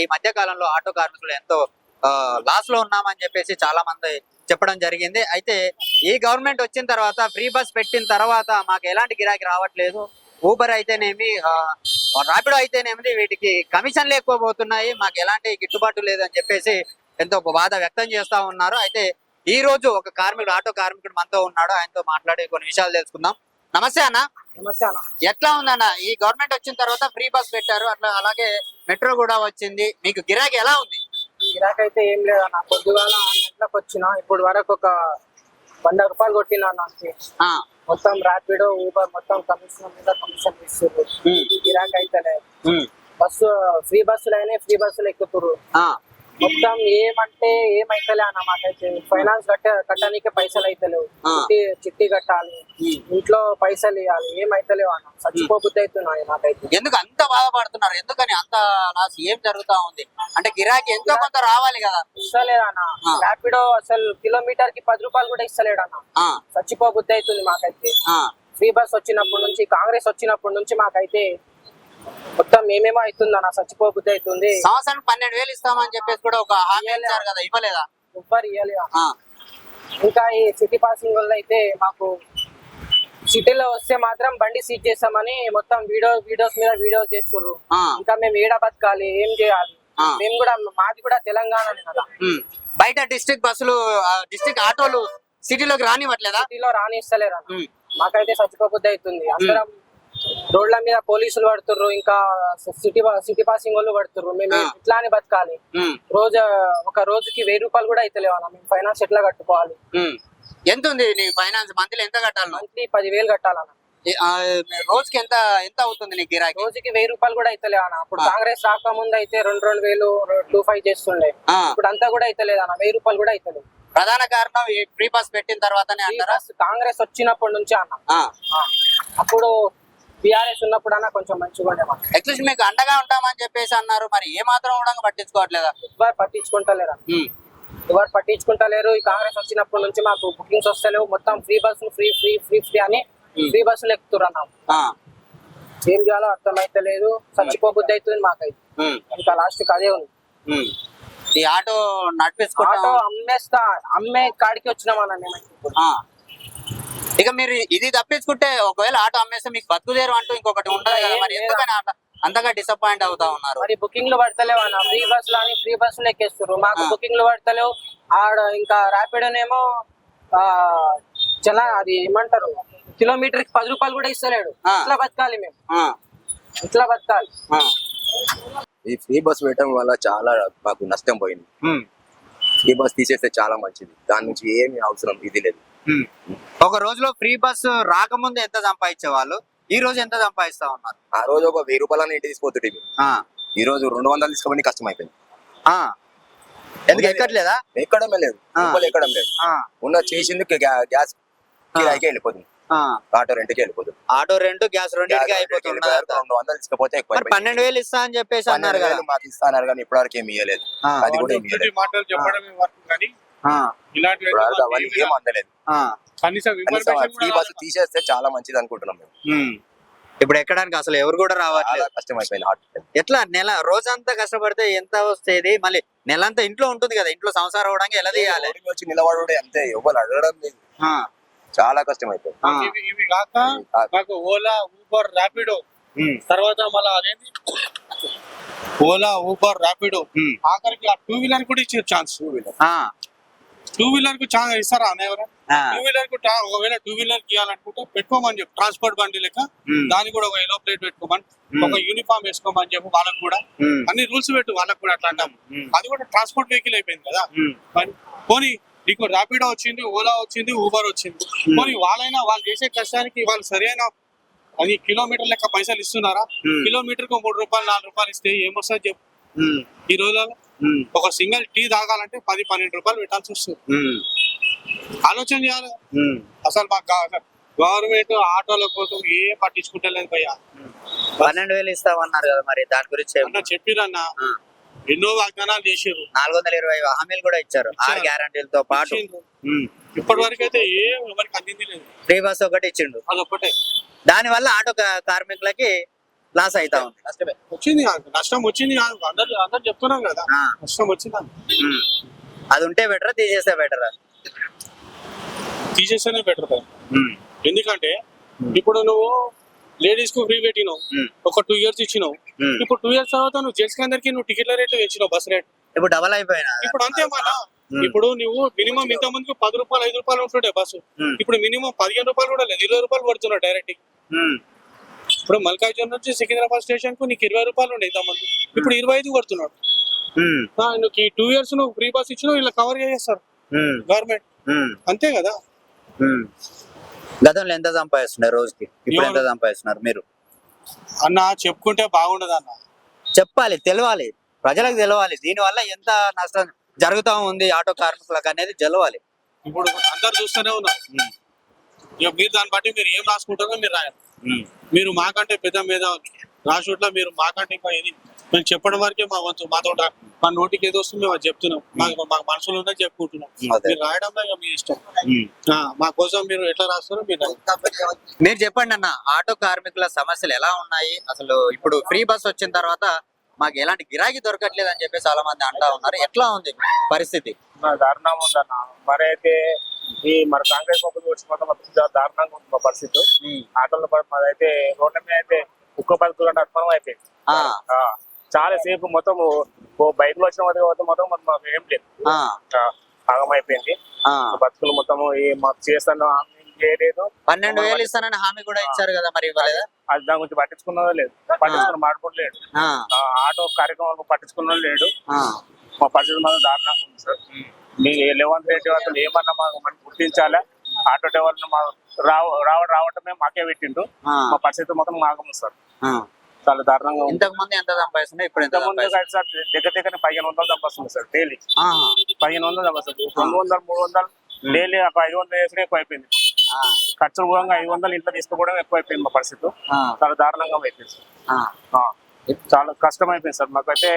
ఈ మధ్య కాలంలో ఆటో కార్మికులు ఎంతో లాస్ లో ఉన్నామని చెప్పేసి చాలా మంది చెప్పడం జరిగింది. అయితే ఈ గవర్నమెంట్ వచ్చిన తర్వాత ఫ్రీ బస్ పెట్టిన తర్వాత మాకు ఎలాంటి గిరాకీ రావట్లేదు. ఊబర్ అయితేనేమి రాపిడో అయితేనేమి వీటికి కమిషన్లు ఎక్కువ పోతున్నాయి, మాకు ఎలాంటి గిట్టుబాటు లేదని చెప్పేసి ఎంతో బాధ వ్యక్తం చేస్తా ఉన్నారు. అయితే ఈ రోజు ఒక కార్మికుడు, ఆటో కార్మికుడు మనతో ఉన్నాడు. ఆయనతో మాట్లాడి కొన్ని విషయాలు తెలుసుకుందాం. నమస్తే అన్న. నమస్తే అన్న. ఎట్లా ఉందన్న ఈ గవర్నమెంట్ వచ్చిన తర్వాత ఫ్రీ బస్ పెట్టారు, అట్లా అలాగే మెట్రో కూడా వచ్చింది, మీకు గిరాకీ ఎలా ఉంది? గిరాకీ అయితే ఏం లేదన్న. పొద్దుగాల 6 గంటలకు వచ్చిన ఇప్పుడు వరకు ఒక 100 రూపాయలు కొట్టినా నాకు. మొత్తం ర్యాపిడో, ఊబర్ మొత్తం కమిషన్ మీద కమిషన్ ఇస్తారు. గిరాకీ అయితే లేదు. బస్సు ఫ్రీ బస్సులు అయినా ఫ్రీ బస్సులు ఎక్కుతురు. మొత్తం ఏమంటే ఏమైతలే అన్న. మాకైతే ఫైనాన్స్ కట్టడానికి పైసలు అయితే లేవు. చిట్టి కట్టాలి, ఇంట్లో పైసలు ఇవ్వాలి, ఏమైతలేవు అన్న. చచ్చిపోబుద్ధి అవుతున్నాయి నాకైతే. ఎందుకు అంత బాధపడుతున్నారు? ఎందుకని అంత లాస్? ఏం జరుగుతా ఉంది అంటే గిరాకీ ఎంతో కొంత రావాలి కదా. ఇస్తలేదన్న. ర్యాపిడో అసలు కిలోమీటర్ కి 10 రూపాయలు కూడా ఇస్తలేడన్న. చచ్చిపోబుద్ధి అవుతుంది మాకైతే. ఫ్రీ బస్ వచ్చినప్పటి నుంచి, కాంగ్రెస్ వచ్చినప్పటి నుంచి మాకైతే మొత్తం ఏమేమో అవుతుందన్న. చచ్చిపోబుద్ధి అవుతుంది. సంవత్సరం 12,000 ఇస్తామని చెప్పేసి కూడా ఒక హామీ ఇచ్చారు కదా, ఇవ్వలేదా? ఎవ్వరు ఇవ్వలేదు. ఇంకా ఈ సిటీ పాసింగ్ వల్ల అయితే మాకు సిటీలో వస్తే మాత్రం బండి సీజ్ చేస్తామని మొత్తం వీడియోస్ మీద వీడియోస్ చేస్తుర్రు. ఇంకా మేము ఏడ బతకాలి, ఏం చేయాలి? మేము కూడా, మాది కూడా తెలంగాణ కదా. బయట డిస్ట్రిక్ట్ బస్సులు, డిస్ట్రిక్ట్ ఆటోలు సిటీలోకి రానివ్వట్లేదా? సిటీలో రానిస్తలేరు. మాకైతే చచ్చిపోబుద్ధి అవుతుంది. అందరం రోడ్ల మీద పోలీసులు పడుతుర్రు, ఇంకా సిటీ పాసింగ్ వాళ్ళు పడుతుర్రు. మేము ఎట్లా అని బతకాలి? ఒక రోజుకి 1000 రూపాయలు కూడా అయితే లేవన్నా. మేము ఫైనాన్స్ ఎట్లా కట్టుకోవాలి? ఎంత ఉంది నీ ఫైనాన్స్? మంత్లీ ఎంత కట్టాలి? మంత్లీ 10,000 కట్టాలన్నా. రోజుకి ఎంత ఎంత అవుతుంది నీ గిరాకీ? రోజుకి 1000 రూపాయలు కూడా అయితే లేవన్నా. అప్పుడు కాంగ్రెస్ రాకముందు అయితే 2,000 25 చేస్తుండే. ఇప్పుడు అంతా కూడా అయితే లేదన్నా. 1000 రూపాయలు కూడా అయితే లేదు. ప్రధాన కారణం ఈ ఫ్రీ బస్ పెట్టిన తర్వాతనే అంటారా? కాంగ్రెస్ వచ్చినప్పటి నుంచి అన్న. అప్పుడు టిఆర్ఎస్ ఉన్నప్పుడు అన్న కొంచెం మంచిగా ఉండేవాళ్ళు. అట్లీస్ట్ మీకు అండగా ఉంటామని చెప్పేసి అన్నారు, మరి ఏ మాత్రం కూడా పట్టించుకోవట్లేదా? ఎవరు పట్టించుకుంటలేరు. ఎవరు పట్టించుకుంటలేరు. ఈ కాంగ్రెస్ వచ్చినప్పటి నుంచి మాకు బుకింగ్స్ వస్తలేవు. మొత్తం ఫ్రీ బస్సులు ఫ్రీ ఫ్రీ ఫ్రీ ఫ్రీ అని ఫ్రీ బస్సులు ఎక్కుతున్నారు అన్న. ఏం చేయాలో అర్థమైతే లేదు. చచ్చిపోబుద్ధి అవుతుంది మాకైతే. ఇంకా లాస్ట్ కి అదే ఉంది. ఈ ఆటో నడిపించుకుంటా, ఆటో అమ్మే కాడికి వచ్చినామన్నా మేము. ఇక మీరు ఇది తప్పించుకుంటే, ఒకవేళ ఆటో అమ్మేస్తే మీకు బతుకుదేరు అంటూ ఇంకొకటి ఉండదు కదా. మరి ఎందుకని అంతగా డిసప్పాయింట్ అవుతా ఉన్నారు? మరి బుకింగ్లు పడతలేవు అన్న. ఫ్రీ బస్సులు అని ఫ్రీ బస్సులు ఎక్కేస్తారు. మాకు బుకింగ్లు పడతలేవు. ఆడ ఇంకా ర్యాపిడోనేమో అది ఏమంటారు, కిలోమీటర్ కి 10 రూపాయలు కూడా ఇస్తలేడు. ఇట్లా బతకాలి మేము, ఇట్లా బతకాలి. ఈ ఫ్రీ బస్ పెట్టడం వల్ల చాలా మాకు నష్టం పోయింది. ఫ్రీ బస్ తీసేస్తే చాలా మంచిది. దాని నుంచి ఏమి అవసరం ఇది లేదు. ఒక రోజులో ఫ్రీ బస్ రాకముందు ఎంత సంపాదించే వాళ్ళు, ఈ రోజు ఎంత సంపాదిస్తా ఉన్నారు? ఆ రోజు ఒక 1000 రూపాయలని ఇంటి తీసుకుపోతుంది. ఈ రోజు 200 తీసుకోవడానికి కష్టం అయిపోయింది. ఎందుకు ఎక్కట్లేదా? ఎక్కడమే లేదు, ఎక్కడం లేదు. ఉన్న చేసింది గ్యాస్ కిరాయికి వెళ్ళిపోతుంది, ఆటో రెంట్కి వెళ్ళిపోతుంది. ఆటో రెంట్, గ్యాస్ రెండింటికి అయిపోతుంది. 200 తీసుకపోతే ఎక్కువ. 12,000 ఇస్తా అని చెప్పేసి అన్నారు కదా. మాకు ఇస్తాన్నారు కానీ ఇప్పటివరకు ఏమి ఇవ్వలేదు. అది కూడా ఏమి ఇవ్వలేదు. ఏం అందలేదు. ఫ్రీ బస్ తీసేస్తే చాలా మంచిది అనుకుంటున్నాం మేము. ఇప్పుడు ఎక్కడానికి అసలు ఎవరు కూడా రావట్లేదు. కష్టం అయిపోయింది. ఎట్లా నెల రోజంతా కష్టపడితే ఎంత వస్తేది? మళ్ళీ నెలంతా ఇంట్లో ఉంటుంది కదా, ఇంట్లో సంసారం అవడానికి ఎలా తీయాలి? వచ్చి నిలబడు అంతే, ఎవరు అడగడం లేదు. చాలా కష్టం అయిపోయింది. ఇవి కాక మాకు ఓలా, ఊబర్, ర్యాపిడో, తర్వాత మళ్ళీ అదేంటి ఓలా, ఊబర్, ర్యాపిడో, ఆఖరికి ఆ 2 వీలర్ కూడా ఇచ్చారు ఛాన్స్. 2 వీలర్ కు ఛాన్స్ ఇస్తారా ఎవరు? 2 వీలర్ కు ఒకవేళ 2 వీలర్ ఇవ్వాలనుకుంటే పెట్టుకోమని చెప్పి, ట్రాన్స్పోర్ట్ బండి లెక్క దానికి కూడా ఒక ఎల్లో ప్లేట్ పెట్టుకోమని, ఒక యూనిఫామ్ వేసుకోమని చెప్పి వాళ్ళకు కూడా అన్ని రూల్స్ పెట్టు. వాళ్ళకు కూడా అట్లా అంటాము. అది కూడా ట్రాన్స్పోర్ట్ వెహికల్ అయిపోయింది కదా. పోనీ నీకు ర్యాపిడో వచ్చింది, ఓలా వచ్చింది, ఊబర్ వచ్చింది. పోనీ వాళ్ళు చేసే కష్టానికి వాళ్ళు సరైన అది కిలోమీటర్ లెక్క పైసలు ఇస్తున్నారా? కిలోమీటర్ కు 3 రూపాయలు 4 రూపాయలు ఇస్తే ఏమొస్తుంది చెప్పు? ఈ రోజులలో ఒక సింగిల్ టీ తాగాలంటే 10-12 రూపాయలు పెట్టాల్సి వస్తుంది. ఆలోచన చేయాలి. అసలు మాకు గవర్నమెంట్ ఆటోల కోసం ఏం పట్టించుకుంటలేదు భయ్యా. 12,000 ఇస్తామన్నారు కదా, మరి దాని గురించి చెప్పిరన్నా. ఎన్నో వాగ్దానాలు చేసారు. 420 హామీలు కూడా ఇచ్చారు, 6 గ్యారంటీలతో పాటు. ఇప్పటి వరకు అయితే ఎవరికి అందింది లేదు. ఫ్రీ బస్ ఒకటి ఇచ్చిండు, అదొక్కటే. దాని వల్ల ఆటో కార్మికులకి లాస్ అవుతా ఉంది. వచ్చింది కాదు, నష్టం వచ్చింది కాదు, అందరు చెప్తున్నాం కదా, ఆ. నష్టం వచ్చింది. ఉమ్. అది ఉంటే బెటరా తీసేస్తే బెటరా? తీసేస్తేనే బెటర్. ఎందుకంటే ఇప్పుడు నువ్వు లేడీస్ కు ఫ్రీ పెట్టినావు, ఒక 2 years ఇచ్చినావు. ఇప్పుడు 2 years తర్వాత నువ్వు జెంట్స్ అందరికి నువ్వు టికెట్ల రేట్ పెంచినావు, బస్ రేట్. ఇప్పుడు డబల్ అయిపోయినా. ఇప్పుడు అంతే మళ్ళా. ఇప్పుడు నువ్వు మినిమం ఇంత ముందుకు 10 రూపాయలు 5 రూపాయలు ఉంటుండే బస్సు, ఇప్పుడు మినిమం 15 రూపాయలు కూడా లేదు, 20 రూపాయలు పడుతున్నావు డైరెక్ట్. ఇప్పుడు మల్కాజ్గిరి నుంచి సికింద్రాబాద్ స్టేషన్ కు నీకు 20 రూపాయలు ఉండే ఇంత ముందు, ఇప్పుడు 25 కొడుతున్నాడు. నువ్వు ఈ 2 years నువ్వు ఫ్రీ బస్ ఇచ్చినావు, ఇలా కవర్ చేస్తారు గవర్నమెంట్, అంతే కదా. గతంలో ఎంత సంపాదిస్తున్నారు రోజుకి, ఇప్పుడు ఎంత సంపాదిస్తున్నారు మీరు? అన్న చెప్పుకుంటే బాగుండదు అన్న, చెప్పాలి, తెలవాలి, ప్రజలకు తెలవాలి దీని వల్ల ఎంత నష్టం జరుగుతా ఉంది ఆటో కార్మికులకు అనేది తెలవాలి. ఇప్పుడు అందరు చూస్తూనే ఉన్నారు. ఇక మీరు దాన్ని బట్టి మీరు ఏం రాసుకుంటారో మీరు రాయాలి. మీరు మాకంటే పెద్ద మీద రాసుట్లా మీరు మాకంటే ఇంకా ఇది మేము చెప్పడం వరకే మా వంతు, మాతో మా నోటికి ఏదో వస్తుంది మేము అది చెప్తున్నాం, మాకు మనసులో ఉన్నది చెప్పుకుంటున్నాం. మీరు రాయడంలో ఇక మీ ఇష్టం, మా కోసం మీరు ఎట్లా రాస్తారో మీరు. మీరు చెప్పండి అన్న, ఆటో కార్మికుల సమస్యలు ఎలా ఉన్నాయి అసలు? ఇప్పుడు ఫ్రీ బస్ వచ్చిన తర్వాత మాకు ఎలాంటి గిరాకీ దొరకట్లేదు అని చెప్పి చాలా మంది అంటా ఉన్నారు. ఎట్లా ఉంది పరిస్థితి? దారుణంగా ఉందన్న. మరి అయితే ఈ మన కాంగ్రెస్ ప్రభుత్వం వచ్చిన మొత్తం దారుణంగా ఉంది మా పరిస్థితి. ఆటోలో అయితే రోడ్ల మీద అయితే కుక్క బతుకులు అర్పణం అయిపోయింది. చాలా సేపు మొత్తం బైక్ లో వచ్చిన మొత్తం మాకు ఏం లేదు, భాగం అయిపోయింది. బతుకులు మొత్తం మాకు చేస్తాను చేయలేదు. 12,000 ఇస్తానని హామీ కూడా ఇచ్చారు కదా, మరి ఇవ్వలేదా? అది దాని గురించి పట్టించుకున్నదో లేదు, పట్టించుకున్న మాట్లాడలేడు. ఆటో కార్యక్రమం పట్టించుకున్నదో లేడు. మా పరిస్థితి మాత్రం దారుణంగా ఉంది సార్. మీ రేవంత్ రెడ్డి అసలు ఏమన్నా మాకు మనం గుర్తించాలా? ఆటో డ్రైవర్లు రావటమే మాకే పెట్టిండు. మా పరిస్థితి మొత్తం మాకు సార్ చాలా దారుణంగా ఉంది. ఇంతకు ముందు ఎంత సంపాదిస్తున్నాయి, ఇప్పుడు ఎంత ముందు సార్ దగ్గర 1500 సంపాదిస్తుంది సార్ డైలీ. 1500 సంపాదిస్తుంది. 200 300 డైలీ 500 వేసుడే ఎక్కువ అయిపోయింది. ఖర్చులు కూడా 500 ఇంట్లో తీసుకోవడం ఎక్కువ అయిపోయింది. మా పరిస్థితి చాలా దారుణంగా అయిపోయింది సార్. చాలా కష్టం అయిపోయింది సార్. మాకైతే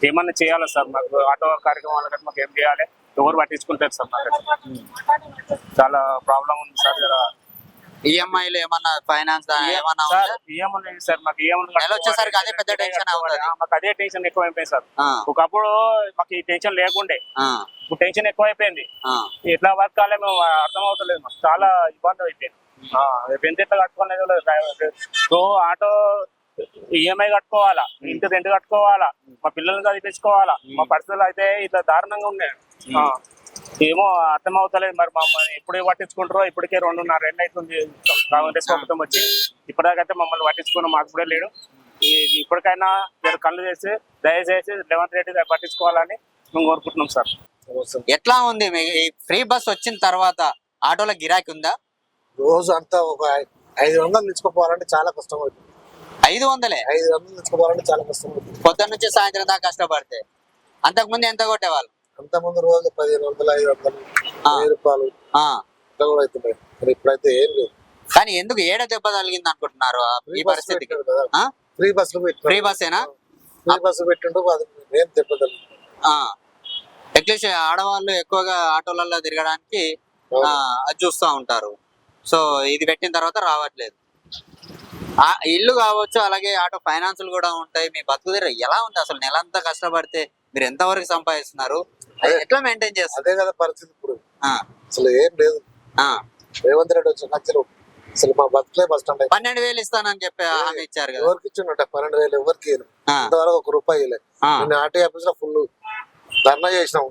ఏమన్నా చేయాలి సార్, మాకు ఆటో కార్యక్రమాల కంటే మాకు ఏం చేయాలి, ఎవరు పట్టించుకుంటారు సార్. మాకైతే చాలా ప్రాబ్లం ఉంది సార్. ఈఎంఐలు ఏమన్నా ఫైనాన్స్ ఏమన్నా ఈఎంఐ సార్ మాకు వచ్చేసరికి అదే పెద్ద టెన్షన్ అవుతుంది. మాకు అదే టెన్షన్ ఎక్కువ అయిపోయింది సార్. ఒకప్పుడు మాకు ఈ టెన్షన్ లేకుండే, ఇప్పుడు టెన్షన్ ఎక్కువ అయిపోయింది. ఎట్లా వర్కాలే మేము అర్థం అవుతలేదు, మాకు చాలా ఇబ్బంది అయిపోయింది. ఎంత ఎట్లా కట్టుకోలేదు. సో ఆటో ఈఎంఐ కట్టుకోవాలా, ఇంటి రెంట్ కట్టుకోవాలా, మా పిల్లల్ని చదివించుకోవాలా. మా పరిస్థితులు అయితే ఇట్లా దారుణంగా ఉన్నాయి. ఏమో అర్థం అవుతలేదు మరి మమ్మల్ని ఎప్పుడే పట్టించుకుంటారో. ఇప్పటికే 2.5 ఏళ్ళు అవుతుంది కాంగ్రెస్ ప్రభుత్వం వచ్చి, ఇప్పటిదాకైతే మమ్మల్ని పట్టించుకున్న మాకు కూడా లేడు. ఇప్పటికైనా మీరు కళ్ళు చేసి దయచేసి రేవంత్ రెడ్డి పట్టించుకోవాలని మేము కోరుకుంటున్నాం సార్. ఎట్లా ఉంది ఈ ఫ్రీ బస్ వచ్చిన తర్వాత ఆటోల గిరాకీ ఉందా? రోజు అంతా ఒక 500 నిలుచుకోపోవాలంటే చాలా కష్టం అవుతుంది. 500 నిలుచుకోపోవాలంటే చాలా కష్టం అవుతుంది. పొద్దున్న నుంచి సాయంత్రం దాకా కష్టపడితే. అంతకుముందు ఎంత కొట్టేవాళ్ళు? అంత ముందు రోజు 1500 500 1000 రూపాయలు ఇట్లా కూడా అవుతున్నాయి. ఇప్పుడైతే ఏం లేదు. కానీ ఎందుకు ఏడ దెబ్బ తగిలింది అనుకుంటున్నారు ఈ పరిస్థితికి? ఫ్రీ బస్సులు ఫ్రీ బస్ ఏనా? ఫ్రీ బస్సు పెట్టిండు, అది ఏం దెబ్బ తగిలింది. అట్లీస్ట్ ఆడవాళ్ళు ఎక్కువగా ఆటోలలో తిరగడానికి అది చూస్తూ ఉంటారు. సో ఇది పెట్టిన తర్వాత రావట్లేదు. ఇల్లు కావచ్చు, అలాగే ఆటో ఫైనాన్సులు కూడా ఉంటాయి. మీ బతుకు దగ్గర ఎలా ఉంది అసలు? నెలంతా కష్టపడితే మీరు ఎంత వరకు సంపాదిస్తున్నారు, ఎట్లా మెయింటైన్ చేస్తారు? అదే కదా పరిస్థితి ఇప్పుడు. అసలు ఏం లేదు. రేవంత్ రెడ్డి వచ్చి నచ్చలు అసలు మా బతుకులే బస్ స్టాండ్. 12,000 ఇస్తానని చెప్పి హామీ ఇచ్చారు కదా. ఎవరికి ఇచ్చిండ? 12,000 ఎవరికి ఇంతవరకు 1 రూపాయి ఇవ్వలేదు. నేను ఆర్టీ ఆఫీస్ లో ఫుల్ ధర్నా చేసినాం.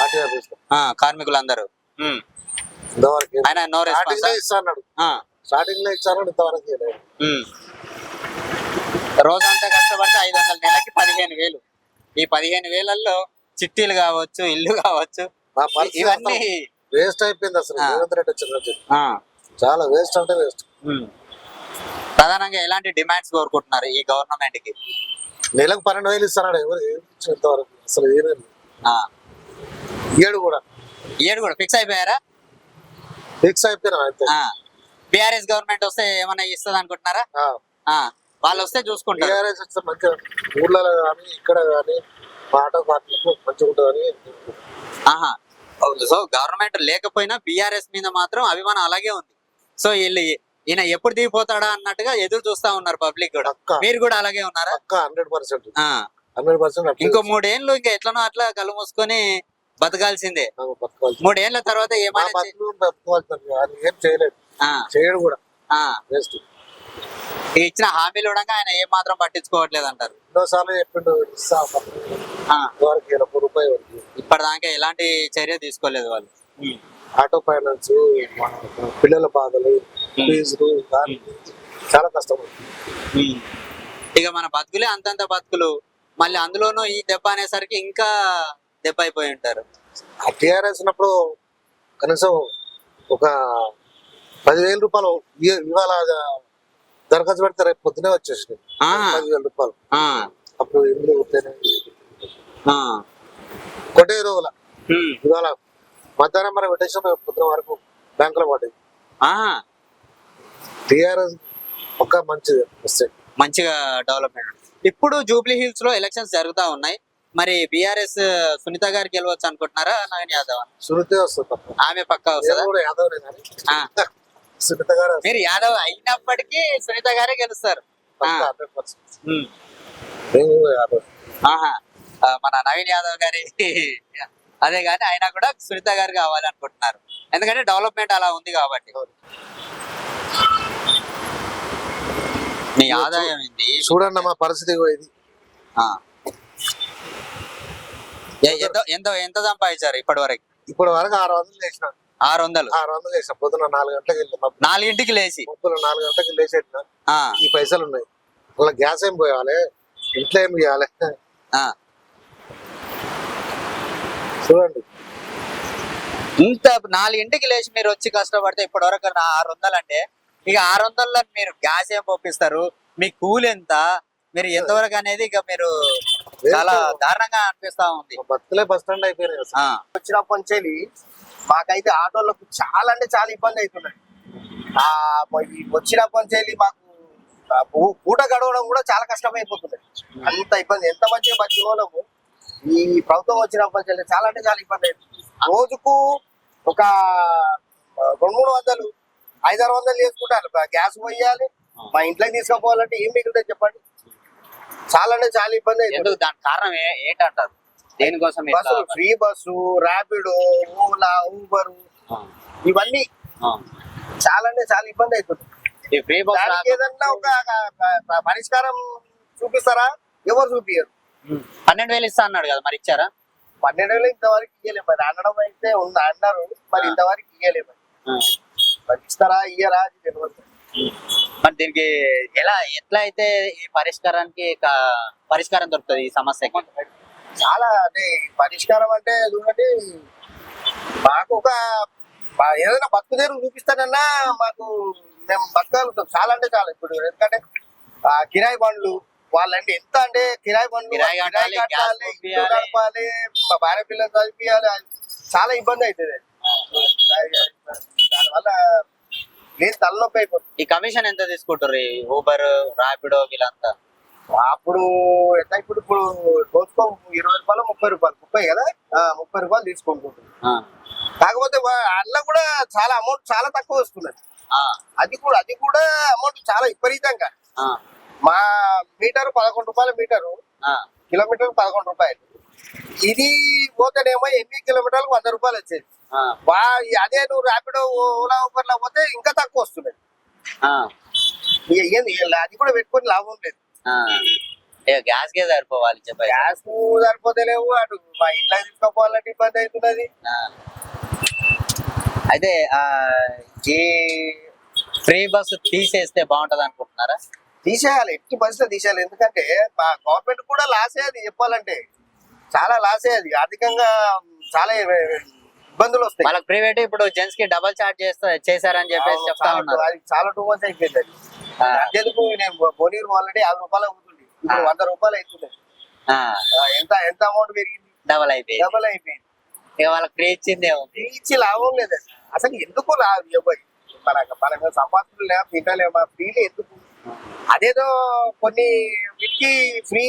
ఆర్టీ ఆఫీస్ లో కార్మికులందరూ ఇంతవరకు ఇస్తా అన్నాడు. స్టార్టింగ్ లో ఇచ్చారు, ఇంతవరకు రోజంతా కష్టపడితే 500, నెలకి 15,000. ఈ 15,000లో చిట్టీలు కావచ్చు, ఇల్లు కావచ్చు, ఇవన్నీ వేస్ట్ అయిపోయింది. అసలు రేవంత్ రెడ్డి వచ్చిన చాలా వేస్ట్ అంటే వేస్ట్. ప్రధానంగా ఎలాంటి డిమాండ్స్ కోరుకుంటున్నారు ఈ గవర్నమెంట్ కి? నెలకు 12,000 ఇస్తున్నాడు. ఎవరు ఇంతవరకు అసలు ఏమేమి ఏడు కూడా ఫిక్స్ అయిపోయారా? ఫిక్స్ అయిపోయినా. బీఆర్ఎస్ గవర్నమెంట్ వస్తే ఏమైనా ఇస్తుంది అనుకుంటున్నారా? వాళ్ళు వస్తే చూసుకుంటారు. బీఆర్ఎస్ వస్తే మంచిగా ఊర్లలో కానీ ఇక్కడ కానీ ఆటో కార్మికులకు మంచిగా ఉంటుందని. సో గవర్నమెంట్ లేకపోయినా బీఆర్ఎస్ మీద మాత్రం అభిమానం అలాగే ఉంది. సో వీళ్ళు ఈయన ఎప్పుడు దిగిపోతాడా అన్నట్టుగా ఎదురు చూస్తా ఉన్నారు పబ్లిక్ కూడా. పక్కా. మీరు కూడా అలాగే ఉన్నారా? పక్క 100%. ఆ 100% ఇంకో 3 ఏళ్ళు ఇంకా ఎట్లనో అట్లా కళ్ళు మూసుకొని బతకాల్సిందే. 3 ఏళ్ల తర్వాత ఏమైనా ఏం చేయలేదు, ఆ, చేయడు కూడా. ఆ. వేస్ట్. ఈ ఇచ్చిన హామీలు కూడా ఆయన ఏం మాత్రం పట్టించుకోవట్లేదు అంటారు. ఎన్నోసార్లు చెప్పిండు ఇస్తా ఆ, వరకు ₹1 వరకు. ఇప్పటిదాకా ఎలాంటి చర్య తీసుకోలేదు వాళ్ళు. ఆటో ఫైనాన్స్, మన పిల్లల బాధలు, ఫీజులు, చాలా కష్టపడుతుంది. ఇక మన బతుకులే అంతంత బతుకులు, మళ్ళీ అందులోనూ ఈ దెబ్బ అనేసరికి ఇంకా దెబ్బ అయిపోయి ఉంటారు. ఆ టీఆర్ఎస్ ఉన్నప్పుడు కనీసం ఒక ₹10,000 ఇవాళ దరఖాస్తు పెడితే రేపు పొద్దునే వచ్చేసినాయి. ఆ. ₹10,000. ఆ, అప్పుడు ఇల్లు కొట్టేనే ఆ. కొట్టే రోజుల ఉమ్. ఇవాళ మధ్యాహ్నం మరి పెట్టేసిన పొద్దున వరకు బ్యాంకులో పడ్డాయి. ఆ, టీఆర్ఎస్ ఒక మంచిది వస్తే. మంచిగా డెవలప్మెంట్. ఇప్పుడు జూబ్లీ హిల్స్ లో ఎలక్షన్స్ జరుగుతా ఉన్నాయి. మరి బిఆర్ఎస్ సునీత గారికి గెలవచ్చు అనుకుంటున్నారా, నవీన్ యాదవ్? సునీతే వస్తుంది తప్ప. ఆమె పక్కా వస్తుందా? నేను కూడా యాదవ్నే కానీ ఆ. సునీత గారు వస్తుంది. మీరు యాదవ్ అయినప్పటికీ సునీత గారే గెలుస్తారు. ఆ. పక్కా 100%. ఉమ్. నేను కూడా యాదవ్. ఆహా. మన నవీన్ యాదవ్ గారి అదే గాని అయినా కూడా సునీత గారు కావాలి అనుకుంటున్నారు, ఎందుకంటే డెవలప్మెంట్ అలా ఉంది కాబట్టి. మీ ఆదాయం ఏంది? చూడండి మా పరిస్థితి ఇది. ఆ. ఎంత ఎంత సంపాదించారు ఇప్పటి వరకు? ఇప్పటి వరకు 600 వేసిన. 600. 600 వేసిన. పొద్దున 4 గంటలకు వెళ్ళిన. 4ంటికి లేచి పొద్దున 4 గంటలకు లేచి వెళ్ళిన. ఆ, ఈ పైసలు ఉన్నాయి, అలా గ్యాస్ ఏం పోయాలి, ఇంట్లో ఏం చేయాలి ఆ. చూడండి. ఇంత 4ంటికి లేచి మీరు వచ్చి కష్టపడితే ఇప్పటి వరకు 600 అంటే, ఇక 600లో మీరు గ్యాస్ ఏం పంపిస్తారు, మీ కూలి ఎంత, మీరు ఎంతవరకు అనేది ఇక మీరు చాలా దారుణంగా అనిపిస్తా ఉంది. బతుకులే బస్ స్టాండ్ అయిపోయినాయి అసలు. ఆ, వచ్చినప్పటి నుంచి మాకైతే ఆటోలకు చాలా అంటే చాలా ఇబ్బంది అవుతున్నాయి. ఈ వచ్చినప్పటి నుంచి మాకు పూట గడవడం కూడా చాలా కష్టమైపోతుంది. అంత ఇబ్బంది. ఎంత మంచిగా బతికి వాళ్ళము ఈ ప్రభుత్వం వచ్చినప్పటి నుంచి చాలా అంటే చాలా ఇబ్బంది అవుతుంది. రోజుకు ఒక 200-300 500-600 చేసుకుంటారు. గ్యాస్ పోయాలి, మా ఇంట్లోకి తీసుకుపోవాలంటే ఏం మిగులుతుంది చెప్పండి. చాలా అంటే చాలా ఇబ్బంది అవుతుంది. ఎందుకు దానికి కారణం ఏంటంటారు? దేనికోసం ఇట్లా? బస్సులు, free bus, Rapido, Ola, Uber, ఇవన్నీ చాలా అంటే చాలా ఇబ్బంది అవుతుంది. ఈ ఫ్రీ బస్ దానికి ఏదన్నా ఒక పరిష్కారం చూపిస్తారా? ఎవరు చూపించరు. 12,000 ఇస్తా అన్నాడు కదా, మరి ఇచ్చారా? 12,000 ఇంతవరకు ఇయ్యలేము. మరి అనడం అయితే ఉంది అన్నారు, మరి ఇంతవరకు ఇయ్యలేము. మరి ఇస్తారా ఇయ్యరా అది తెలియదు. మరి దీనికి ఎట్లా అయితే ఈ పరిష్కారం దొరుకుతుంది ఈ సమస్యకి? చాలా అంటే పరిష్కారం అంటే చూడండి, మాకు ఒక ఏదైనా బతుకు తెరువు చూపిస్తానన్నా మాకు మేము బతకగలుగుతాం. చాలా అంటే చాలా. ఇప్పుడు ఎందుకంటే కిరాయి బండ్లు వాళ్ళంటే ఎంత అంటే కిరాయి బండ్లు కిరాయి కట్టాలి, కట్టాలి, గ్యాస్ ఇల్లు నడపాలి, మా భార్య పిల్లలు చదివియాలి, చాలా ఇబ్బంది అవుతుంది. దానివల్ల నేను తలనొప్పి అయిపోతుంది. ఈ కమిషన్ ఎంత తీసుకుంటారు ఊబర్, ర్యాపిడో వీళ్ళంతా? అప్పుడు ఎంత ఇప్పుడు రోజుకో ₹20 ₹30 కదా, ₹30 తీసుకుంటుంది. ఆ, కాకపోతే అందులో కూడా చాలా అమౌంట్ చాలా తక్కువ వస్తున్నది. ఆ, అది కూడా అమౌంట్ చాలా విపరీతంగా. ఆ, మా మీటరు ₹11 మీటరు, ఆ, కిలోమీటర్ ₹11. ఇది పోతేనేమో 8 కిలోమీటర్లకు ₹100 వచ్చేది. ఆ, అదే నువ్వు ర్యాపిడో, ఓలా, ఊబర్ లో పోతే ఇంకా తక్కువ వస్తున్నది. ఆ, అది కూడా పెట్టుకొని లాభం లేదు. ఆ. గ్యాస్ కే సరిపోవాలి చెప్పాలి. గ్యాస్ సరిపోతే లేవు, అటు మా ఇంట్లో తీసుకోవాలంటే ఇబ్బంది అవుతున్నది. అయితే ఈ ఫ్రీ బస్ తీసేస్తే బాగుంటది అనుకుంటున్నారా? తీసేయాలి, ఎట్టి పరిస్థితి తీసేయాలి. ఎందుకంటే మా గవర్నమెంట్ కూడా లాసే అది, చెప్పాలంటే చాలా లాసే అది. ఆర్థికంగా చాలా ఇబ్బందులు వస్తాయి. వాళ్ళకి ప్రైవేట్ ఇప్పుడు జెంట్స్ కి డబల్ చార్జ్ చేశారని చెప్పేసి చెప్తా ఉన్నారు. అది చాలా టూ మచ్ అయిపోయింది. అది అంతేందుకు నేను బోనీరు వాళ్ళంటే ₹50 అవుతుంది, ఇప్పుడు ₹100 అవుతుంది. ఎంత అమౌంట్ పెరిగింది, డబల్ అయిపోయింది. డబల్ అయిపోయింది. ఇక వాళ్ళకి ఫ్రీ ఇచ్చిందే ఉంది. ఇచ్చి లాభం లేదు అసలు. ఎందుకు మన సంపాదనలు తింటలేమా ఫ్రీలు ఎందుకు? అదేదో కొన్ని వీటికి ఫ్రీ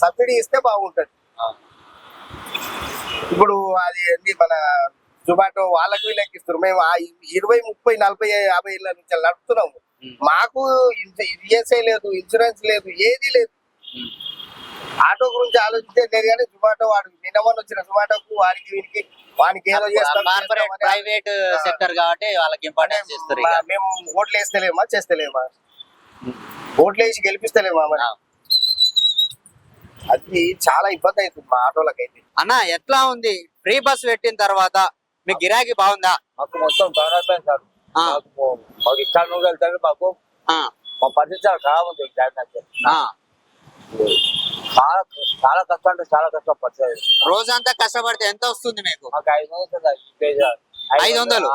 సబ్సిడీ ఇస్తే బాగుంటది. ఇప్పుడు అది మన జొమాటో వాళ్ళకి వీళ్ళకి ఇస్తారు. మేము 20, 30, 40, 50 ఏళ్ళ నుంచి నడుపుతున్నాము. మాకు ఈఎస్ఐ లేదు, ఇన్సూరెన్స్ లేదు, ఏది లేదు. ఆటో గురించి ఆలోచించే లేదు కానీ జొమాటో వాడు నిన్నమని వచ్చిన జొమాటోకు వానికి ఏదో కార్పొరేట్ ప్రైవేట్ సెక్టర్ కాబట్టి వాళ్ళకి ఇంపార్టెన్స్ ఇస్తారు ఇక. మేము ఓట్లు వేస్తలేమా చేస్తలేమా, ఓట్లు వేసి గెలిపిస్తలేమా మరి. అది చాలా ఇబ్బంది అవుతుంది మా ఆటోలకైతే. అన్న ఎట్లా ఉంది ఫ్రీ బస్ పెట్టిన తర్వాత మీ గిరాకీ బాగుందా? మాకు మొత్తం డెవలప్ సార్. మాకు ఇష్టాలు వెళ్తారు. మాకు ఆ, మా పరిస్థితి చాలా ఖరాబ్ ఉంది. ఆ. చాలా చాలా కష్టం అంటే చాలా కష్టం పడుతుంది. రోజంతా కష్టపడితే ఎంత వస్తుంది మీకు? మాకు 500 500?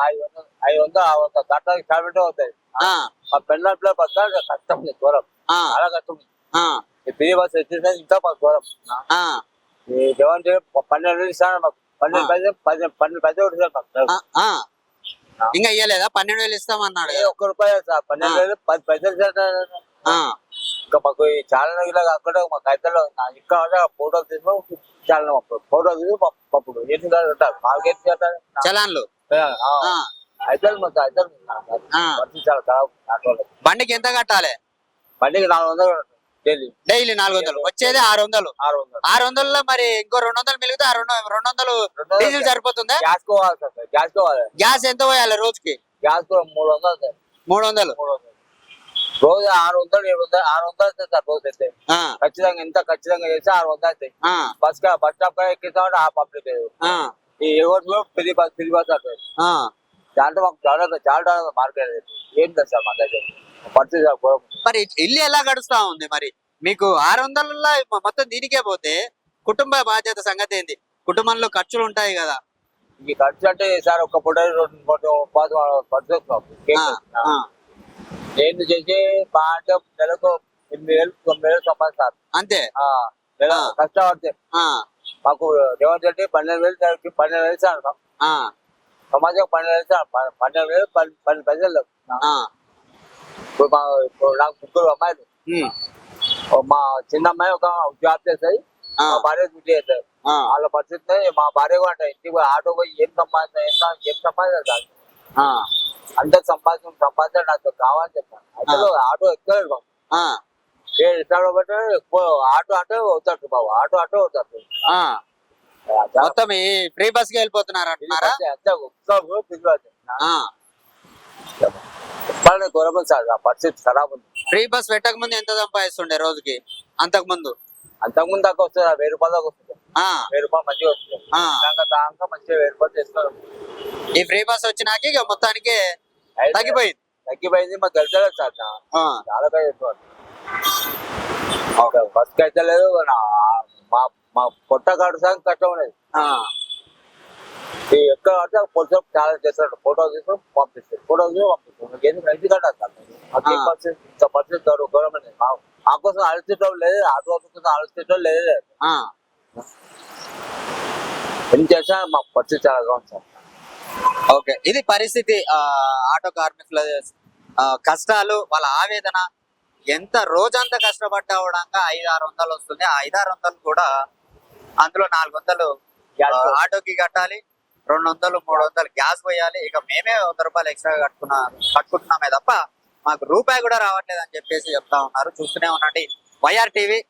500 కట్టాలి స్టార్ట్ అవుతాయి. ఆ, మా పెళ్ళ బతకాలి కష్టం ఉంది, దూరం ఆ, చాలా కష్టం ఉంది. ఆ, ఫ్రీ బస్ వచ్చేసి ఇంకా మాకు దూరం. ఆ, ఈ జగన్ 12 ఇస్తాను మాకు. 12 పైసలు కొట్టారు మాకు. ఆ. ఇంకా ఇయ్యలేదా? 12,000 ఇస్తామన్నాడు. ఒక్క రూపాయి సార్, 12 10 పైసలు సార్. ఆ, ఇంకా మాకు ఈ చాలా ఇలా కాకుండా మాకు అయితే ఇంకా ఫోటో తీసుకుని చాలా ఫోటో తీసి పప్పుడు మార్కెట్ చలాన్లు. ఆ, అయితే మాకు అయితే ఆ. పరిస్థితి చాలా ఖరాబ్ ఆటోలో. బండికి ఎంత కట్టాలి? బండికి 400 డైలీ. డైలీ 400, వచ్చేది 600. 600లో మరి ఇంకో 200 మిగిలితే 200 డీజిల్ సరిపోతుందా? గ్యాస్ కోవాలి సార్, గ్యాస్ కోవాలి. గ్యాస్ ఎంత పోయాలి రోజుకి? గ్యాస్ కూడా 300 సార్. 300. రోజు 600 700 600 అవుతుంది సార్ రోజు అయితే. ఆ, ఖచ్చితంగా ఎంత ఖచ్చితంగా చేస్తే 600 అవుతాయి. ఆ, బస్ స్టాప్ ఎక్కిస్తామంటే ఆ పబ్లిక్ ఆ, ఈ ఎవరు ఫ్రీ బస్ అవుతుంది. ఆ. దాంట్లో మాకు చాలా మార్కెట్ ఏం లేదు సార్ మా దగ్గర పరిస్థితి చాలా ఘోరం. మరి ఇల్లు ఎలా గడుస్తా ఉంది? మరి మీకు 600 మొత్తం దీనికే పోతే కుటుంబ బాధ్యత సంగతి ఏంది? కుటుంబంలో ఖర్చులు ఉంటాయి కదా. ఈ ఖర్చు అంటే సార్ ఒక్క పూట 2 ఆ, ఆ, ఏంటి చేసి మా అంటే నెలకు 8,000 9,000 సంపాదిస్తారు అంతే. నెల ఆ. కష్టపడితే. ఆ, మాకు రేవంత్ రెడ్డి 12,000 సార్. ఆ, సమాజం 12,000 సార్. 12,000 12 పైసలు లేవు. ఆ. ఇప్పుడు నాకు 3 అమ్మాయిలు. ఉమ్, మా చిన్న అమ్మాయి ఒక జాబ్ చేస్తాయి, ఆ. మా భార్య డ్యూటీ చేస్తాయి. ఆ, వాళ్ళ పరిస్థితి మా భార్య కూడా అంటే ఇంటికి పోయి ఆటో పోయి ఏం సంపాదించాలి ఆ, అంత సంపాదించాలి నాకు కావాలని చెప్పాను. అసలు ఆటో ఎక్కలేదు బాబు. ఆ, ఇష్టం బట్టి ఎక్కువ ఆటో అంటే అవుతాడు బాబు, ఆటో అవుతాడు. ఆ. మొత్తం ఈ ఫ్రీ బస్ కి వెళ్ళిపోతున్నారు అంటున్నారా? ఆ. గౌరవం సార్ ఆ పరిస్థితి ఖరాబ్ ఉంది. ఫ్రీ బస్ పెట్టక ముందు ఎంత సంపాదిస్తుండే రోజుకి? అంతకు ముందు అంతకుముందు దాకా వస్తుంది 1,000 రూపాయల దాకా వస్తుంది. ఆ, 1,000 రూపాయలు మంచిగా వస్తుంది. ఆ. దాకా మంచిగా 1,000 రూపాయలు చేస్తారు. ఈ ఫ్రీ బస్ వచ్చినాక ఇక మొత్తానికి తగ్గిపోయింది. మాకు తెలుసలేదు సార్, ఆ, చాలా బస్ కి అయితే లేదు. మా పొట్ట కట్టడానికి కష్టం అనేది. ఆ, ఎక్కడ పడితే పొట్టు చాలా చేస్తాడు. ఫోటో తీసుకొని పంపిస్తారు, ఫోటో పంపిస్తారు. ఎందుకు ఎంత కట్టాలి సార్? మాకు ఏం పరిస్థితి ఇంత పరిస్థితి గౌరవం మా కోసం ఆలోచించడం లేదు, ఆటో కోసం ఆలోచించడం లేదు. ఆ. ఏం చేసినా మా పరిస్థితి చాలా గౌరవం సార్. ఓకే, ఇది పరిస్థితి. ఆటో కార్మికుల కష్టాలు, వాళ్ళ ఆవేదన. ఎంత రోజంతా కష్టపడ్డా 500-600 వస్తుంది. ఆ 500-600 కూడా అందులో 400 ఆటోకి కట్టాలి, 200-300 గ్యాస్ పోయాలి. ఇక మేమే 100 రూపాయలు ఎక్స్ట్రా కట్టుకుంటున్నామే తప్ప మాకు రూపాయి కూడా రావట్లేదు అని చెప్పేసి చెప్తా ఉన్నారు. చూస్తూనే ఉండండి YR టీవీ.